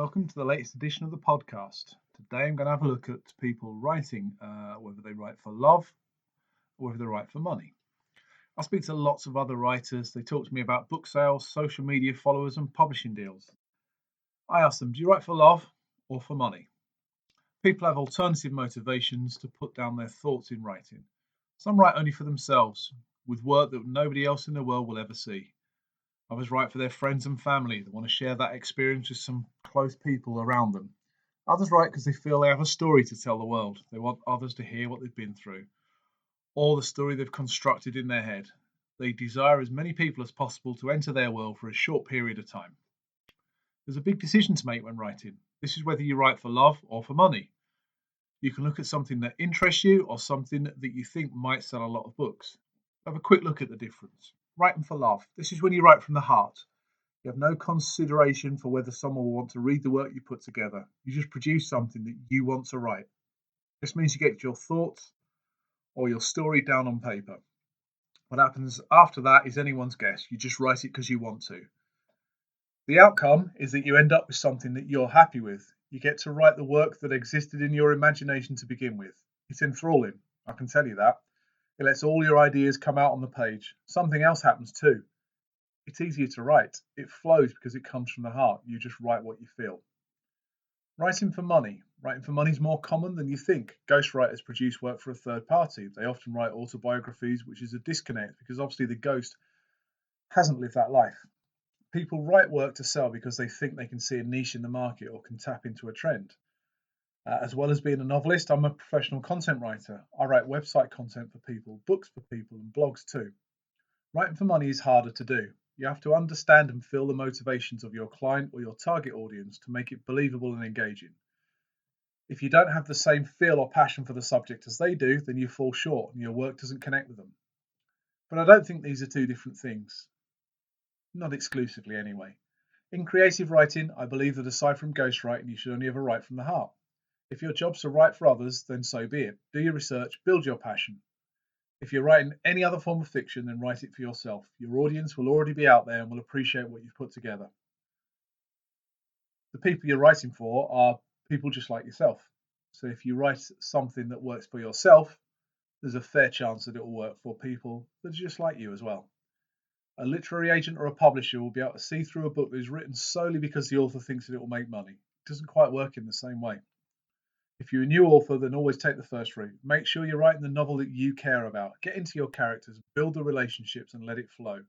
welcome to the latest edition of the podcast. Today I'm going to have a look at people writing, whether they write for love or whether they write for money. I speak to lots of other writers. They talk to me about book sales, social media followers, and publishing deals. I ask them, do you write for love or for money? People have alternative motivations to put down their thoughts in writing. Some write only for themselves, with work that nobody else in the world will ever see. Others write for their friends and family that want to share that experience with some close people around them. Others write because they feel they have a story to tell the world. They want others to hear what they've been through, or the story they've constructed in their head. They desire as many people as possible to enter their world for a short period of time. There's a big decision to make when writing. This is whether you write for love or for money. You can look at something that interests you or something that you think might sell a lot of books. Have a quick look at the difference. Writing for love. This is when you write from the heart. You have no consideration for whether someone will want to read the work you put together. You just produce something that you want to write. This means you get your thoughts or your story down on paper. What happens after that is anyone's guess. You just write it because you want to. The outcome is that you end up with something that you're happy with. You get to write the work that existed in your imagination to begin with. It's enthralling, I can tell you that. It lets all your ideas come out on the page. Something else happens too. It's easier to write. It flows because it comes from the heart. You just write what you feel. Writing for money. Writing for money is more common than you think. Ghostwriters produce work for a third party. They often write autobiographies, which is a disconnect because obviously the ghost hasn't lived that life. People write work to sell because they think they can see a niche in the market or can tap into a trend. As well as being a novelist, I'm a professional content writer. I write website content for people, books for people, and blogs too. Writing for money is harder to do. You have to understand and feel the motivations of your client or your target audience to make it believable and engaging. If you don't have the same feel or passion for the subject as they do, then you fall short and your work doesn't connect with them. But I don't think these are two different things. Not exclusively anyway. In creative writing, I believe that aside from ghostwriting, you should only ever write from the heart. If your job's to write for others, then so be it. Do your research, build your passion. If you're writing any other form of fiction, then write it for yourself. Your audience will already be out there and will appreciate what you've put together. The people you're writing for are people just like yourself. So if you write something that works for yourself, there's a fair chance that it will work for people that are just like you as well. A literary agent or a publisher will be able to see through a book that is written solely because the author thinks that it will make money. It doesn't quite work in the same way. If you're a new author, then always take the first route. Make sure you're writing the novel that you care about. Get into your characters, build the relationships and let it flow.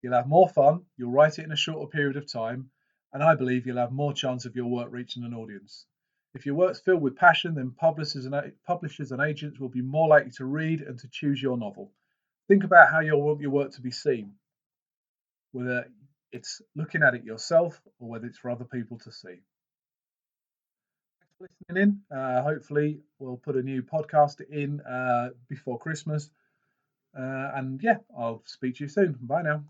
You'll have more fun, you'll write it in a shorter period of time, and I believe you'll have more chance of your work reaching an audience. If your work's filled with passion, then publishers and agents will be more likely to read and to choose your novel. Think about how you want your work to be seen, whether it's looking at it yourself or whether it's for other people to see. Listening in. Hopefully, we'll put a new podcast in before Christmas. And yeah, I'll speak to you soon. Bye now.